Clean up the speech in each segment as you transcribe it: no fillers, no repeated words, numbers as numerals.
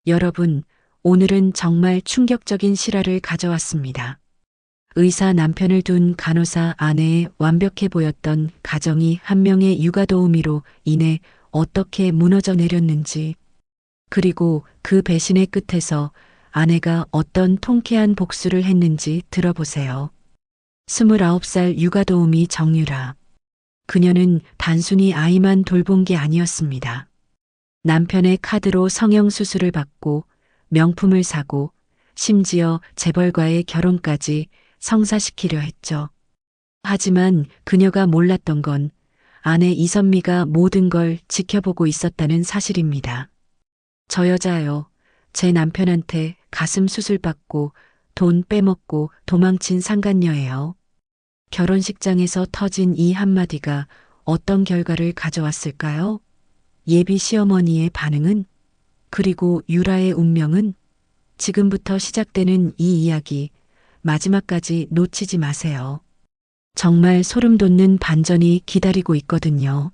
여러분, 오늘은 정말 충격적인 실화를 가져왔습니다. 의사 남편을 둔 간호사 아내의 완벽해 보였던 가정이 한 명의 육아 도우미로 인해 어떻게 무너져 내렸는지, 그리고 그 배신의 끝에서 아내가 어떤 통쾌한 복수를 했는지 들어보세요. 29살 육아 도우미 정유라. 그녀는 단순히 아이만 돌본 게 아니었습니다. 남편의 카드로 성형수술을 받고 명품을 사고 심지어 재벌과의 결혼까지 성사시키려 했죠. 하지만 그녀가 몰랐던 건 아내 이선미가 모든 걸 지켜보고 있었다는 사실입니다. 저 여자요. 제 남편한테 가슴 수술 받고 돈 빼먹고 도망친 상간녀예요. 결혼식장에서 터진 이 한마디가 어떤 결과를 가져왔을까요? 예비 시어머니의 반응은? 그리고 유라의 운명은? 지금부터 시작되는 이 이야기 마지막까지 놓치지 마세요. 정말 소름 돋는 반전이 기다리고 있거든요.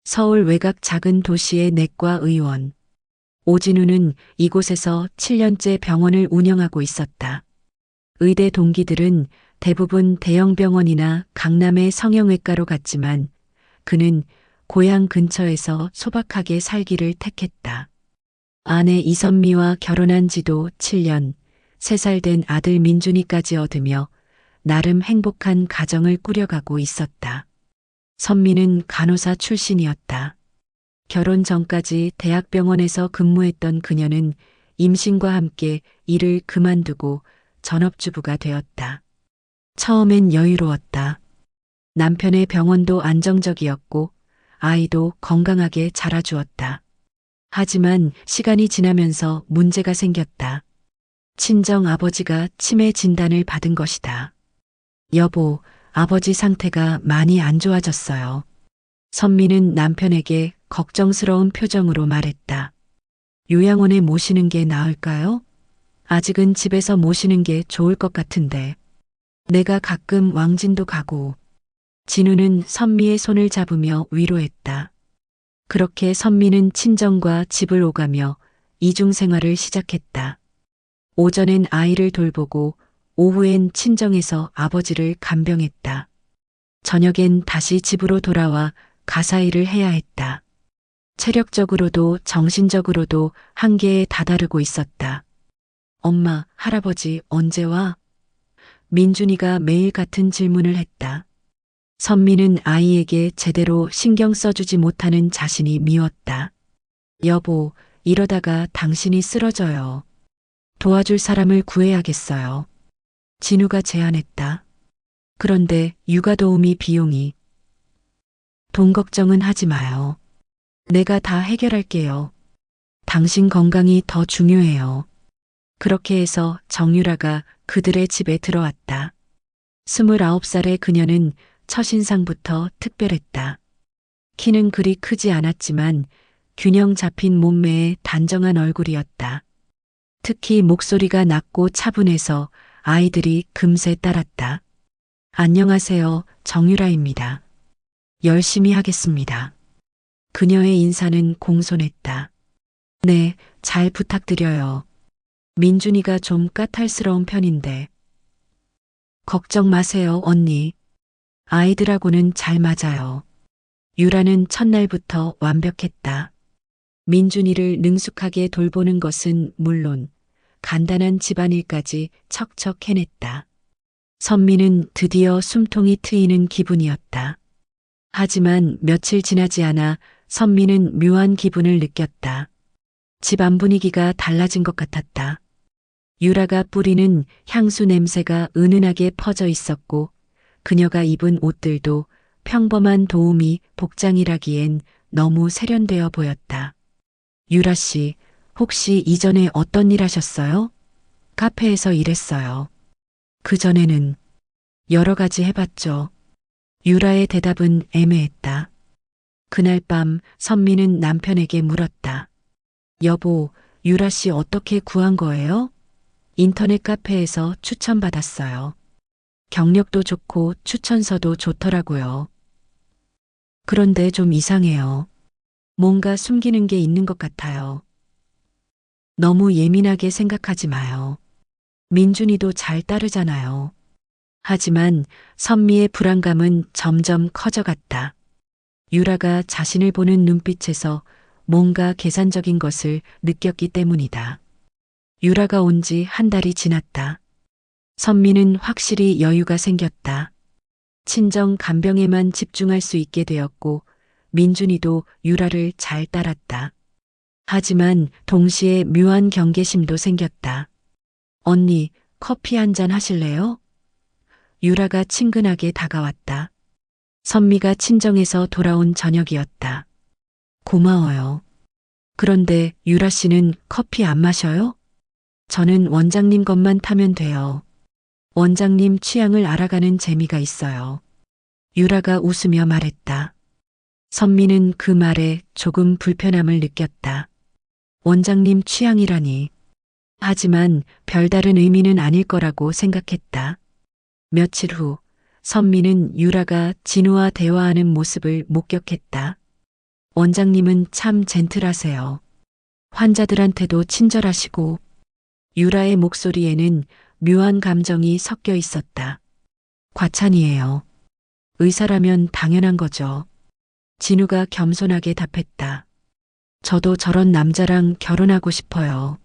서울 외곽 작은 도시의 내과 의원. 오진우는 이곳에서 7년째 병원을 운영하고 있었다. 의대 동기들은 대부분 대형 병원이나 강남의 성형외과로 갔지만 그는 고향 근처에서 소박하게 살기를 택했다. 아내 이선미와 결혼한 지도 7년, 3살 된 아들 민준이까지 얻으며 나름 행복한 가정을 꾸려가고 있었다. 선미는 간호사 출신이었다. 결혼 전까지 대학병원에서 근무했던 그녀는 임신과 함께 일을 그만두고 전업주부가 되었다. 처음엔 여유로웠다. 남편의 병원도 안정적이었고 아이도 건강하게 자라주었다. 하지만 시간이 지나면서 문제가 생겼다. 친정 아버지가 치매 진단을 받은 것이다. 여보, 아버지 상태가 많이 안 좋아졌어요. 선미는 남편에게 걱정스러운 표정으로 말했다. 요양원에 모시는 게 나을까요? 아직은 집에서 모시는 게 좋을 것 같은데. 내가 가끔 왕진도 가고. 진우는 선미의 손을 잡으며 위로했다. 그렇게 선미는 친정과 집을 오가며 이중 생활을 시작했다. 오전엔 아이를 돌보고 오후엔 친정에서 아버지를 간병했다. 저녁엔 다시 집으로 돌아와 가사 일을 해야 했다. 체력적으로도 정신적으로도 한계에 다다르고 있었다. 엄마, 할아버지 언제 와? 민준이가 매일 같은 질문을 했다. 선미는 아이에게 제대로 신경 써주지 못하는 자신이 미웠다. 여보, 이러다가 당신이 쓰러져요. 도와줄 사람을 구해야겠어요. 진우가 제안했다. 그런데 육아 도우미 비용이. 돈 걱정은 하지 마요. 내가 다 해결할게요. 당신 건강이 더 중요해요. 그렇게 해서 정유라가 그들의 집에 들어왔다. 29살의 그녀는 첫인상부터 특별했다. 키는 그리 크지 않았지만 균형 잡힌 몸매에 단정한 얼굴이었다. 특히 목소리가 낮고 차분해서 아이들이 금세 따랐다. 안녕하세요, 정유라입니다. 열심히 하겠습니다. 그녀의 인사는 공손했다. 네, 잘 부탁드려요. 민준이가 좀 까탈스러운 편인데. 걱정 마세요, 언니. 아이들하고는 잘 맞아요. 유라는 첫날부터 완벽했다. 민준이를 능숙하게 돌보는 것은 물론 간단한 집안일까지 척척 해냈다. 선미는 드디어 숨통이 트이는 기분이었다. 하지만 며칠 지나지 않아 선미는 묘한 기분을 느꼈다. 집안 분위기가 달라진 것 같았다. 유라가 뿌리는 향수 냄새가 은은하게 퍼져 있었고 그녀가 입은 옷들도 평범한 도우미 복장이라기엔 너무 세련되어 보였다. 유라 씨, 혹시 이전에 어떤 일 하셨어요? 카페에서 일했어요. 그전에는 여러 가지 해봤죠. 유라의 대답은 애매했다. 그날 밤 선미는 남편에게 물었다. 여보, 유라 씨 어떻게 구한 거예요? 인터넷 카페에서 추천받았어요. 경력도 좋고 추천서도 좋더라고요. 그런데 좀 이상해요. 뭔가 숨기는 게 있는 것 같아요. 너무 예민하게 생각하지 마요. 민준이도 잘 따르잖아요. 하지만 선미의 불안감은 점점 커져갔다. 유라가 자신을 보는 눈빛에서 뭔가 계산적인 것을 느꼈기 때문이다. 유라가 온 지 한 달이 지났다. 선미는 확실히 여유가 생겼다. 친정 간병에만 집중할 수 있게 되었고 민준이도 유라를 잘 따랐다. 하지만 동시에 묘한 경계심도 생겼다. 언니, 커피 한 잔 하실래요? 유라가 친근하게 다가왔다. 선미가 친정에서 돌아온 저녁이었다. 고마워요. 그런데 유라 씨는 커피 안 마셔요? 저는 원장님 것만 타면 돼요. 원장님 취향을 알아가는 재미가 있어요. 유라가 웃으며 말했다. 선미는 그 말에 조금 불편함을 느꼈다. 원장님 취향이라니. 하지만 별다른 의미는 아닐 거라고 생각했다. 며칠 후 선미는 유라가 진우와 대화하는 모습을 목격했다. 원장님은 참 젠틀하세요. 환자들한테도 친절하시고. 유라의 목소리에는 묘한 감정이 섞여 있었다. 과찬이에요. 의사라면 당연한 거죠. 진우가 겸손하게 답했다. 저도 저런 남자랑 결혼하고 싶어요.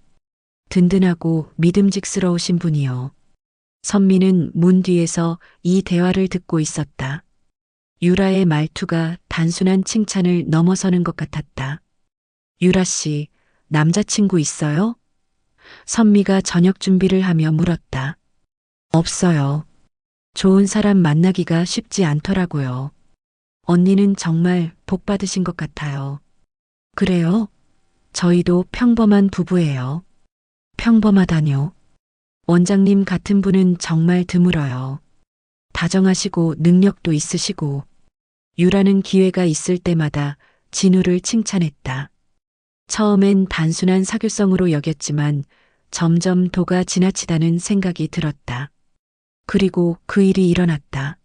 든든하고 믿음직스러우신 분이요. 선미는 문 뒤에서 이 대화를 듣고 있었다. 유라의 말투가 단순한 칭찬을 넘어서는 것 같았다. 유라 씨, 남자친구 있어요? 선미가 저녁 준비를 하며 물었다. 없어요. 좋은 사람 만나기가 쉽지 않더라고요. 언니는 정말 복 받으신 것 같아요. 그래요? 저희도 평범한 부부예요. 평범하다뇨. 원장님 같은 분은 정말 드물어요. 다정하시고 능력도 있으시고. 유라는 기회가 있을 때마다 진우를 칭찬했다. 처음엔 단순한 사교성으로 여겼지만 점점 도가 지나치다는 생각이 들었다. 그리고 그 일이 일어났다.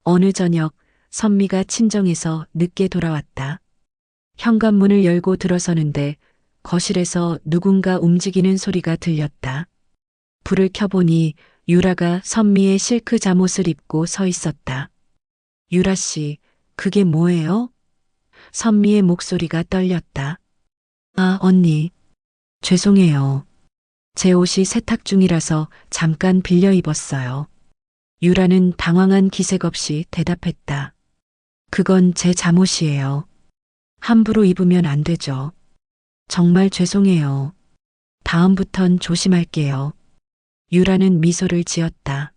어느 저녁 선미가 친정에서 늦게 돌아왔다. 현관문을 열고 들어서는데 거실에서 누군가 움직이는 소리가 들렸다. 불을 켜보니 유라가 선미의 실크 잠옷을 입고 서 있었다. 유라 씨, 그게 뭐예요? 선미의 목소리가 떨렸다. 아, 언니. 죄송해요. 제 옷이 세탁 중이라서 잠깐 빌려 입었어요. 유라는 당황한 기색 없이 대답했다. 그건 제 잠옷이에요. 함부로 입으면 안 되죠. 정말 죄송해요. 다음부턴 조심할게요. 유라는 미소를 지었다.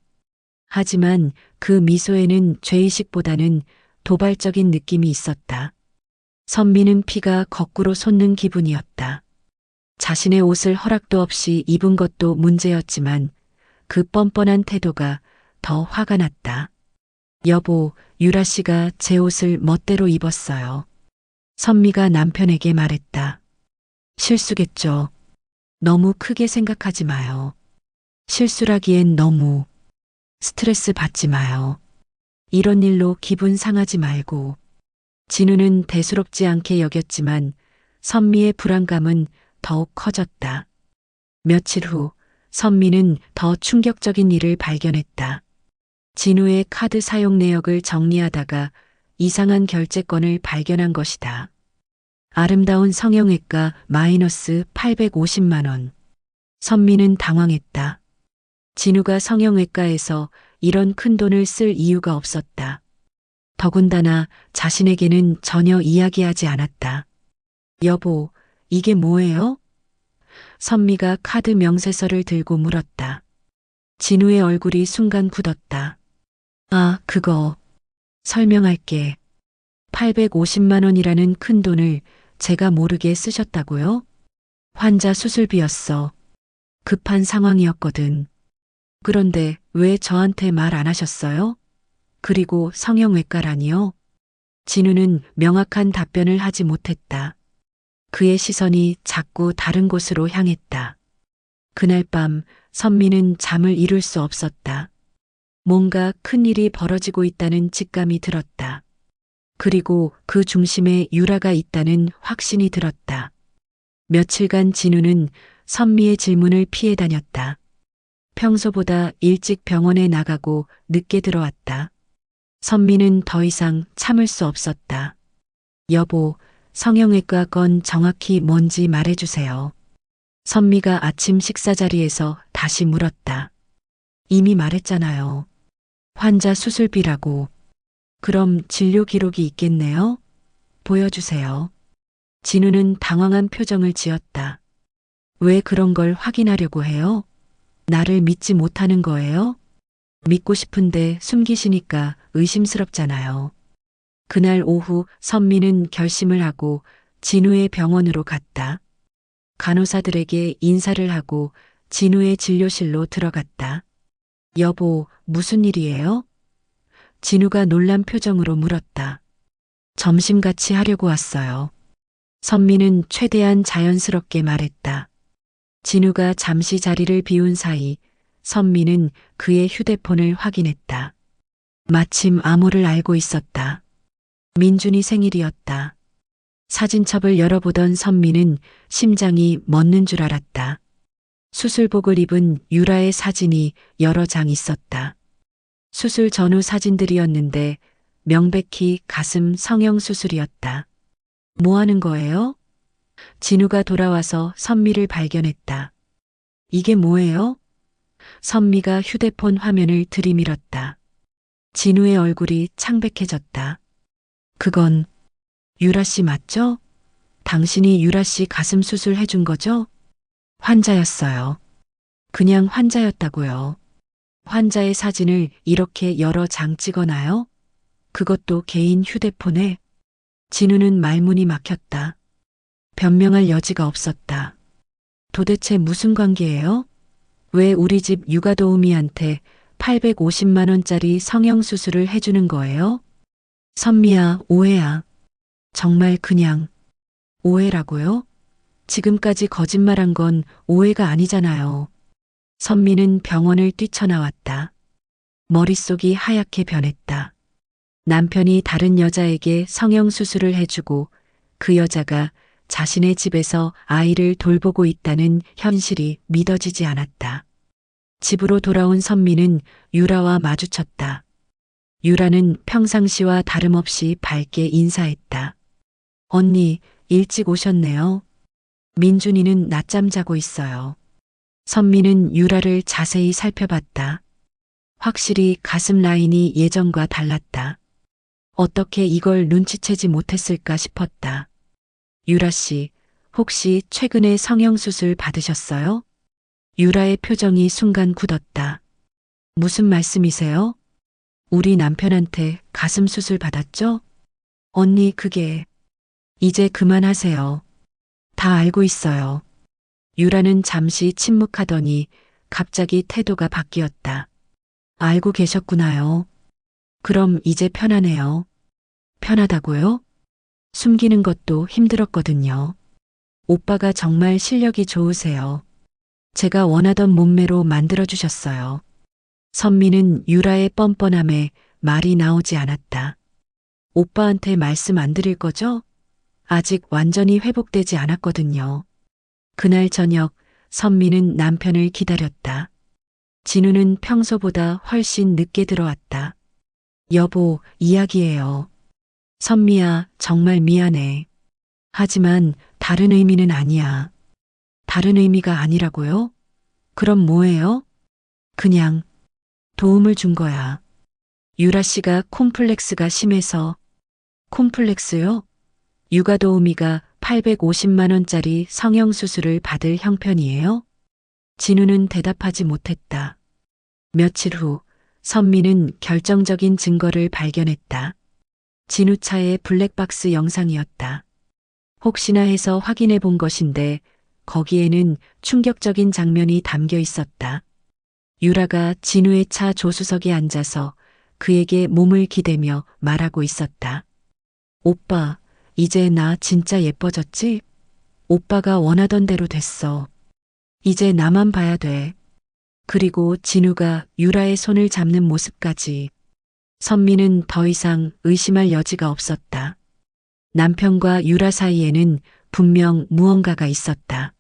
하지만 그 미소에는 죄의식보다는 도발적인 느낌이 있었다. 선미는 피가 거꾸로 솟는 기분이었다. 자신의 옷을 허락도 없이 입은 것도 문제였지만 그 뻔뻔한 태도가 더 화가 났다. 여보, 유라 씨가 제 옷을 멋대로 입었어요. 선미가 남편에게 말했다. 실수겠죠. 너무 크게 생각하지 마요. 실수라기엔 너무 스트레스 받지 마요. 이런 일로 기분 상하지 말고. 진우는 대수롭지 않게 여겼지만 선미의 불안감은 더욱 커졌다. 며칠 후 선미는 더 충격적인 일을 발견했다. 진우의 카드 사용 내역을 정리하다가 이상한 결제건을 발견한 것이다. 아름다운 성형외과 마이너스 850만 원. 선미는 당황했다. 진우가 성형외과에서 이런 큰 돈을 쓸 이유가 없었다. 더군다나 자신에게는 전혀 이야기하지 않았다. 여보, 이게 뭐예요? 선미가 카드 명세서를 들고 물었다. 진우의 얼굴이 순간 굳었다. 아, 그거. 설명할게. 850만 원이라는 큰 돈을 제가 모르게 쓰셨다고요? 환자 수술비였어. 급한 상황이었거든. 그런데 왜 저한테 말 안 하셨어요? 그리고 성형외과라니요? 진우는 명확한 답변을 하지 못했다. 그의 시선이 자꾸 다른 곳으로 향했다. 그날 밤 선미는 잠을 이룰 수 없었다. 뭔가 큰 일이 벌어지고 있다는 직감이 들었다. 그리고 그 중심에 유라가 있다는 확신이 들었다. 며칠간 진우는 선미의 질문을 피해 다녔다. 평소보다 일찍 병원에 나가고 늦게 들어왔다. 선미는 더 이상 참을 수 없었다. 여보, 성형외과 건 정확히 뭔지 말해주세요. 선미가 아침 식사 자리에서 다시 물었다. 이미 말했잖아요. 환자 수술비라고. 그럼 진료 기록이 있겠네요? 보여주세요. 진우는 당황한 표정을 지었다. 왜 그런 걸 확인하려고 해요? 나를 믿지 못하는 거예요? 믿고 싶은데 숨기시니까 의심스럽잖아요. 그날 오후 선미는 결심을 하고 진우의 병원으로 갔다. 간호사들에게 인사를 하고 진우의 진료실로 들어갔다. 여보, 무슨 일이에요? 진우가 놀란 표정으로 물었다. 점심 같이 하려고 왔어요. 선미는 최대한 자연스럽게 말했다. 진우가 잠시 자리를 비운 사이 선미는 그의 휴대폰을 확인했다. 마침 암호를 알고 있었다. 민준이 생일이었다. 사진첩을 열어보던 선미는 심장이 멎는 줄 알았다. 수술복을 입은 유라의 사진이 여러 장 있었다. 수술 전후 사진들이었는데 명백히 가슴 성형 수술이었다. 뭐 하는 거예요? 진우가 돌아와서 선미를 발견했다. 이게 뭐예요? 선미가 휴대폰 화면을 들이밀었다. 진우의 얼굴이 창백해졌다. 그건 유라 씨 맞죠? 당신이 유라 씨 가슴 수술 해준 거죠? 환자였어요. 그냥 환자였다고요. 환자의 사진을 이렇게 여러 장 찍어놔요? 그것도 개인 휴대폰에? 진우는 말문이 막혔다. 변명할 여지가 없었다. 도대체 무슨 관계예요? 왜 우리 집 육아도우미한테 850만 원짜리 성형수술을 해주는 거예요? 선미야, 오해야. 정말 그냥 오해라고요? 지금까지 거짓말한 건 오해가 아니잖아요. 선미는 병원을 뛰쳐나왔다. 머릿속이 하얗게 변했다. 남편이 다른 여자에게 성형수술을 해주고 그 여자가 자신의 집에서 아이를 돌보고 있다는 현실이 믿어지지 않았다. 집으로 돌아온 선미는 유라와 마주쳤다. 유라는 평상시와 다름없이 밝게 인사했다. 언니, 일찍 오셨네요. 민준이는 낮잠 자고 있어요. 선미는 유라를 자세히 살펴봤다. 확실히 가슴 라인이 예전과 달랐다. 어떻게 이걸 눈치채지 못했을까 싶었다. 유라 씨, 혹시 최근에 성형수술 받으셨어요? 유라의 표정이 순간 굳었다. 무슨 말씀이세요? 우리 남편한테 가슴 수술 받았죠? 언니, 그게... 이제 그만하세요. 다 알고 있어요. 유라는 잠시 침묵하더니 갑자기 태도가 바뀌었다. 알고 계셨구나요. 그럼 이제 편하네요. 편하다고요? 숨기는 것도 힘들었거든요. 오빠가 정말 실력이 좋으세요. 제가 원하던 몸매로 만들어주셨어요. 선미는 유라의 뻔뻔함에 말이 나오지 않았다. 오빠한테 말씀 안 드릴 거죠? 아직 완전히 회복되지 않았거든요. 그날 저녁 선미는 남편을 기다렸다. 진우는 평소보다 훨씬 늦게 들어왔다. 여보, 이야기해요. 선미야, 정말 미안해. 하지만 다른 의미는 아니야. 다른 의미가 아니라고요? 그럼 뭐예요? 그냥 도움을 준 거야. 유라 씨가 콤플렉스가 심해서. 콤플렉스요? 육아도우미가 850만 원짜리 성형수술을 받을 형편이에요? 진우는 대답하지 못했다. 며칠 후 선미는 결정적인 증거를 발견했다. 진우 차의 블랙박스 영상이었다. 혹시나 해서 확인해 본 것인데 거기에는 충격적인 장면이 담겨 있었다. 유라가 진우의 차 조수석에 앉아서 그에게 몸을 기대며 말하고 있었다. 오빠, 이제 나 진짜 예뻐졌지? 오빠가 원하던 대로 됐어. 이제 나만 봐야 돼. 그리고 진우가 유라의 손을 잡는 모습까지. 선미는 더 이상 의심할 여지가 없었다. 남편과 유라 사이에는 분명 무언가가 있었다.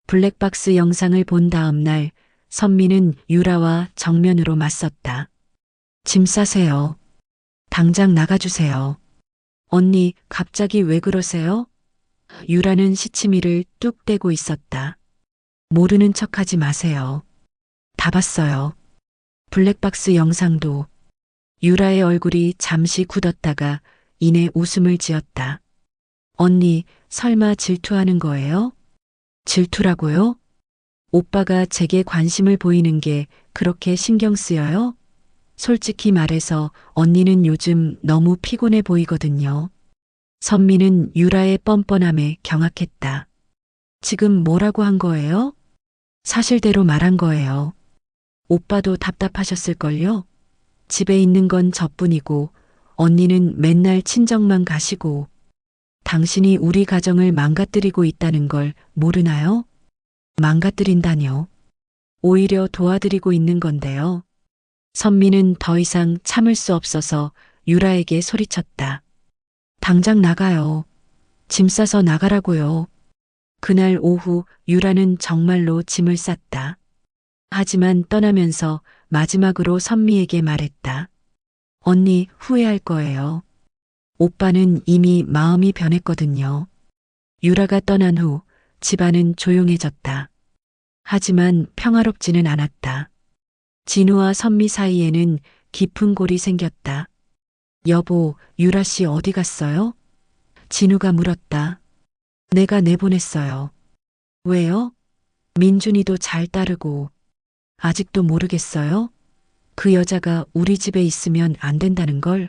블랙박스 영상을 본 다음 날 선미는 유라와 정면으로 맞섰다. 짐 싸세요. 당장 나가주세요. 언니, 갑자기 왜 그러세요? 유라는 시치미를 뚝 떼고 있었다. 모르는 척하지 마세요. 다 봤어요. 블랙박스 영상도. 유라의 얼굴이 잠시 굳었다가 이내 웃음을 지었다. 언니, 설마 질투하는 거예요? 질투라고요? 오빠가 제게 관심을 보이는 게 그렇게 신경 쓰여요? 솔직히 말해서 언니는 요즘 너무 피곤해 보이거든요. 선미는 유라의 뻔뻔함에 경악했다. 지금 뭐라고 한 거예요? 사실대로 말한 거예요. 오빠도 답답하셨을걸요? 집에 있는 건 저뿐이고 언니는 맨날 친정만 가시고 당신이 우리 가정을 망가뜨리고 있다는 걸 모르나요? 망가뜨린다뇨. 오히려 도와드리고 있는 건데요. 선미는 더 이상 참을 수 없어서 유라에게 소리쳤다. 당장 나가요. 짐 싸서 나가라고요. 그날 오후 유라는 정말로 짐을 쌌다. 하지만 떠나면서 마지막으로 선미에게 말했다. 언니 후회할 거예요. 오빠는 이미 마음이 변했거든요. 유라가 떠난 후 집안은 조용해졌다. 하지만 평화롭지는 않았다. 진우와 선미 사이에는 깊은 골이 생겼다. 여보, 유라 씨 어디 갔어요? 진우가 물었다. 내가 내보냈어요. 왜요? 민준이도 잘 따르고. 아직도 모르겠어요? 그 여자가 우리 집에 있으면 안 된다는 걸.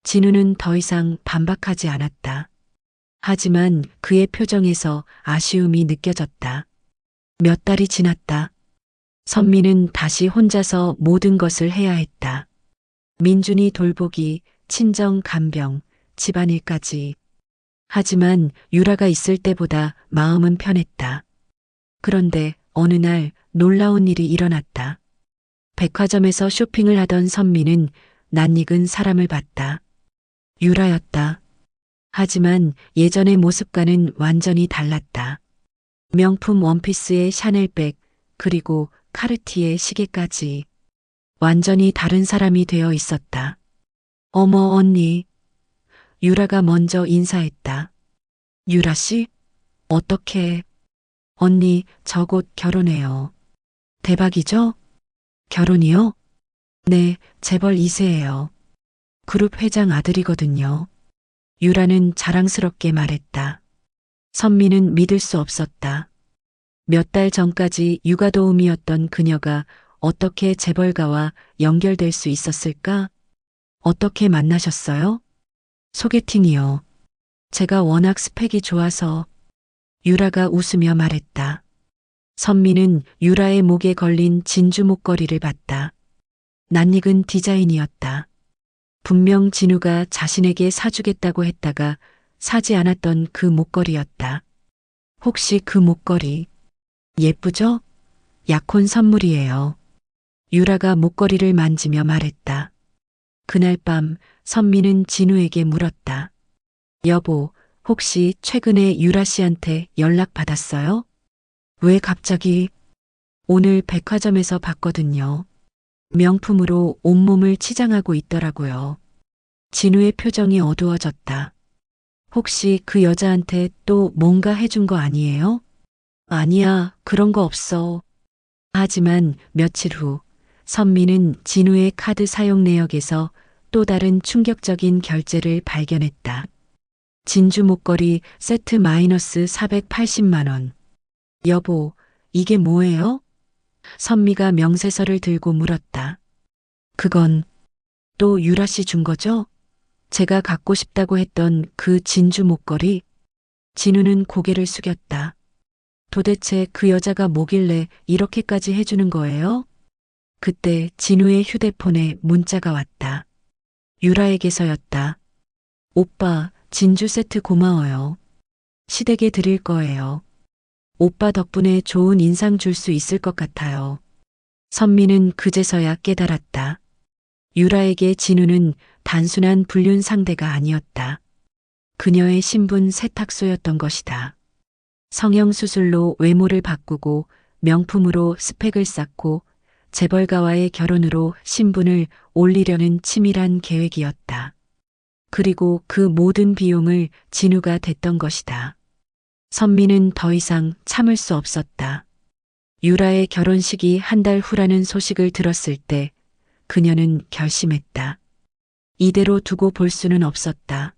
진우는 더 이상 반박하지 않았다. 하지만 그의 표정에서 아쉬움이 느껴졌다. 몇 달이 지났다. 선미는 다시 혼자서 모든 것을 해야 했다. 민준이 돌보기, 친정 간병, 집안일까지. 하지만 유라가 있을 때보다 마음은 편했다. 그런데 어느 날 놀라운 일이 일어났다. 백화점에서 쇼핑을 하던 선미는 낯익은 사람을 봤다. 유라였다. 하지만 예전의 모습과는 완전히 달랐다. 명품 원피스에 샤넬백, 그리고 카르티에 시계까지. 완전히 다른 사람이 되어 있었다. 어머, 언니. 유라가 먼저 인사했다. 유라 씨? 어떻게? 언니, 저 곧 결혼해요. 대박이죠? 결혼이요? 네, 재벌 2세예요. 그룹 회장 아들이거든요. 유라는 자랑스럽게 말했다. 선미는 믿을 수 없었다. 몇 달 전까지 육아도우미였던 그녀가 어떻게 재벌가와 연결될 수 있었을까? 어떻게 만나셨어요? 소개팅이요. 제가 워낙 스펙이 좋아서. 유라가 웃으며 말했다. 선미는 유라의 목에 걸린 진주 목걸이를 봤다. 낯익은 디자인이었다. 분명 진우가 자신에게 사주겠다고 했다가 사지 않았던 그 목걸이였다. 혹시 그 목걸이 예쁘죠? 약혼 선물이에요. 유라가 목걸이를 만지며 말했다. 그날 밤 선미는 진우에게 물었다. 여보, 혹시 최근에 유라 씨한테 연락 받았어요? 왜 갑자기? 오늘 백화점에서 봤거든요. 명품으로 온몸을 치장하고 있더라고요. 진우의 표정이 어두워졌다. 혹시 그 여자한테 또 뭔가 해준 거 아니에요? 아니야, 그런 거 없어. 하지만 며칠 후 선미는 진우의 카드 사용 내역에서 또 다른 충격적인 결제를 발견했다. 진주 목걸이 세트 마이너스 480만 원. 여보, 이게 뭐예요? 선미가 명세서를 들고 물었다. 그건 또 유라 씨 준 거죠? 제가 갖고 싶다고 했던 그 진주 목걸이. 진우는 고개를 숙였다. 도대체 그 여자가 뭐길래 이렇게까지 해주는 거예요? 그때 진우의 휴대폰에 문자가 왔다. 유라에게서였다. 오빠, 진주 세트 고마워요. 시댁에 드릴 거예요. 오빠 덕분에 좋은 인상 줄 수 있을 것 같아요. 선미는 그제서야 깨달았다. 유라에게 진우는 단순한 불륜 상대가 아니었다. 그녀의 신분 세탁소였던 것이다. 성형수술로 외모를 바꾸고 명품으로 스펙을 쌓고 재벌가와의 결혼으로 신분을 올리려는 치밀한 계획이었다. 그리고 그 모든 비용을 진우가 댔던 것이다. 선미는 더 이상 참을 수 없었다. 유라의 결혼식이 한 달 후라는 소식을 들었을 때 그녀는 결심했다. 이대로 두고 볼 수는 없었다.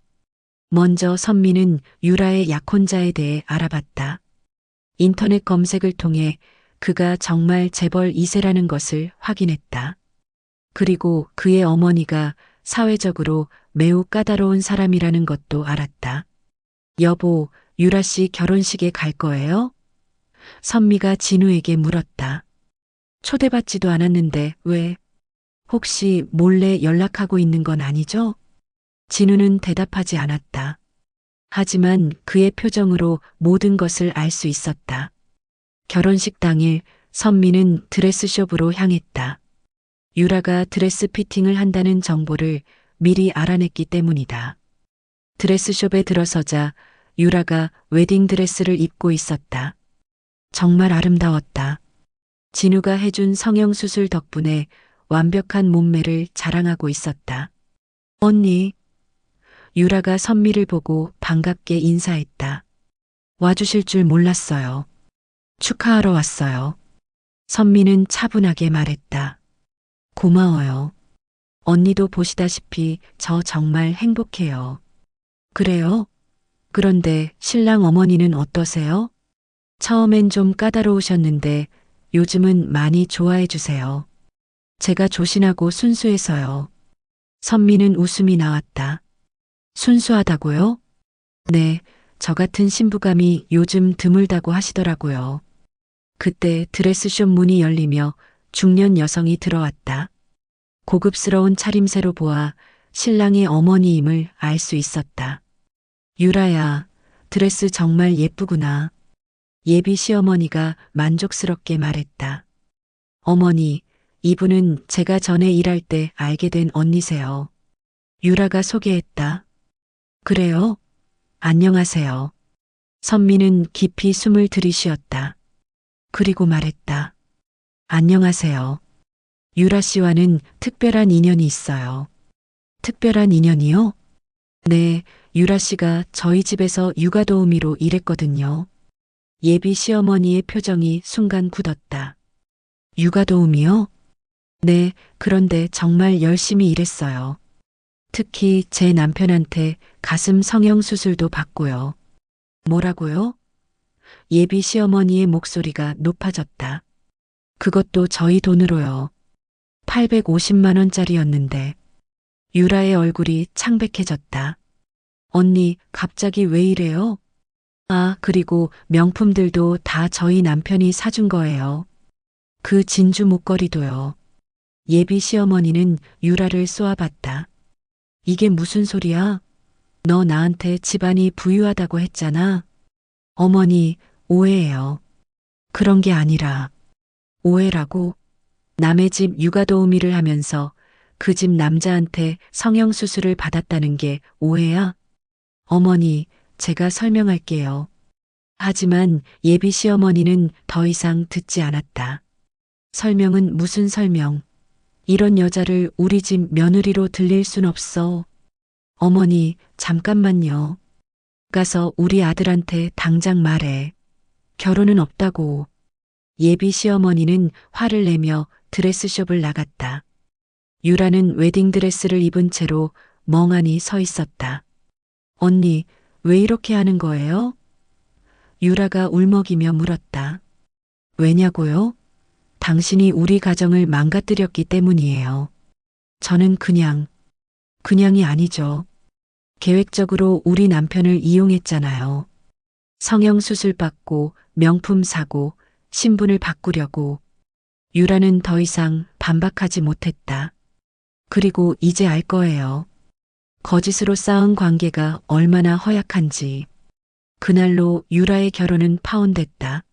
먼저 선미는 유라의 약혼자에 대해 알아봤다. 인터넷 검색을 통해 그가 정말 재벌 2세라는 것을 확인했다. 그리고 그의 어머니가 사회적으로 매우 까다로운 사람이라는 것도 알았다. 여보, 유라 씨 결혼식에 갈 거예요? 선미가 진우에게 물었다. 초대받지도 않았는데 왜? 혹시 몰래 연락하고 있는 건 아니죠? 진우는 대답하지 않았다. 하지만 그의 표정으로 모든 것을 알 수 있었다. 결혼식 당일 선미는 드레스숍으로 향했다. 유라가 드레스 피팅을 한다는 정보를 미리 알아냈기 때문이다. 드레스숍에 들어서자 유라가 웨딩드레스를 입고 있었다. 정말 아름다웠다. 진우가 해준 성형수술 덕분에 완벽한 몸매를 자랑하고 있었다. 언니. 유라가 선미를 보고 반갑게 인사했다. 와주실 줄 몰랐어요. 축하하러 왔어요. 선미는 차분하게 말했다. 고마워요. 언니도 보시다시피 저 정말 행복해요. 그래요? 그런데 신랑 어머니는 어떠세요? 처음엔 좀 까다로우셨는데 요즘은 많이 좋아해 주세요. 제가 조신하고 순수해서요. 선미는 웃음이 나왔다. 순수하다고요? 네, 저 같은 신부감이 요즘 드물다고 하시더라고요. 그때 드레스숍 문이 열리며 중년 여성이 들어왔다. 고급스러운 차림새로 보아 신랑의 어머니임을 알 수 있었다. 유라야, 드레스 정말 예쁘구나. 예비 시어머니가 만족스럽게 말했다. 어머니, 이분은 제가 전에 일할 때 알게 된 언니세요. 유라가 소개했다. 그래요? 안녕하세요. 선미는 깊이 숨을 들이쉬었다. 그리고 말했다. 안녕하세요. 유라 씨와는 특별한 인연이 있어요. 특별한 인연이요? 네, 유라 씨가 저희 집에서 육아도우미로 일했거든요. 예비 시어머니의 표정이 순간 굳었다. 육아도우미요? 네, 그런데 정말 열심히 일했어요. 특히 제 남편한테 가슴 성형수술도 받고요. 뭐라고요? 예비 시어머니의 목소리가 높아졌다. 그것도 저희 돈으로요. 850만 원짜리였는데. 유라의 얼굴이 창백해졌다. 언니, 갑자기 왜 이래요? 아, 그리고 명품들도 다 저희 남편이 사준 거예요. 그 진주 목걸이도요. 예비 시어머니는 유라를 쏘아봤다. 이게 무슨 소리야? 너 나한테 집안이 부유하다고 했잖아. 어머니, 오해예요. 그런 게 아니라. 오해라고? 남의 집 육아도우미를 하면서 그 집 남자한테 성형수술을 받았다는 게 오해야? 어머니, 제가 설명할게요. 하지만 예비 시어머니는 더 이상 듣지 않았다. 설명은 무슨 설명? 이런 여자를 우리 집 며느리로 들릴 순 없어. 어머니, 잠깐만요. 가서 우리 아들한테 당장 말해. 결혼은 없다고. 예비 시어머니는 화를 내며 드레스숍을 나갔다. 유라는 웨딩드레스를 입은 채로 멍하니 서 있었다. 언니, 왜 이렇게 하는 거예요? 유라가 울먹이며 물었다. 왜냐고요? 당신이 우리 가정을 망가뜨렸기 때문이에요. 저는 그냥이 아니죠. 계획적으로 우리 남편을 이용했잖아요. 성형수술 받고 명품 사고 신분을 바꾸려고. 유라는 더 이상 반박하지 못했다. 그리고 이제 알 거예요. 거짓으로 쌓은 관계가 얼마나 허약한지. 그날로 유라의 결혼은 파혼됐다.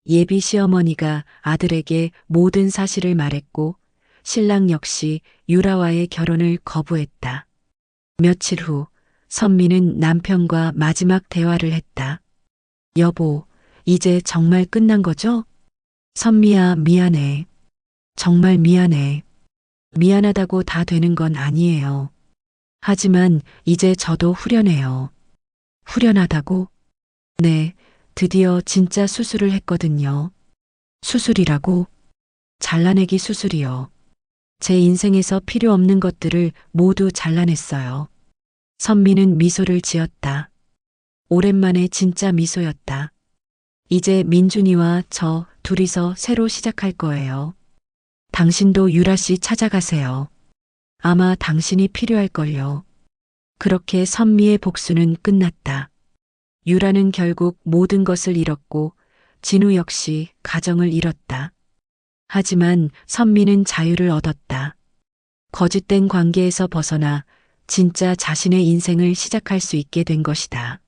예비 시어머니가 아들에게 모든 사실을 말했고 신랑 역시 유라와의 결혼을 거부했다. 며칠 후 선미는 남편과 마지막 대화를 했다. 여보, 이제 정말 끝난 거죠? 선미야, 미안해. 정말 미안해. 미안하다고 다 되는 건 아니에요. 하지만 이제 저도 후련해요. 후련하다고? 네, 드디어 진짜 수술을 했거든요. 수술이라고? 잘라내기 수술이요. 제 인생에서 필요 없는 것들을 모두 잘라냈어요. 선미는 미소를 지었다. 오랜만에 진짜 미소였다. 이제 민준이와 저 둘이서 새로 시작할 거예요. 당신도 유라 씨 찾아가세요. 아마 당신이 필요할걸요. 그렇게 선미의 복수는 끝났다. 유라는 결국 모든 것을 잃었고 진우 역시 가정을 잃었다. 하지만 선미는 자유를 얻었다. 거짓된 관계에서 벗어나 진짜 자신의 인생을 시작할 수 있게 된 것이다.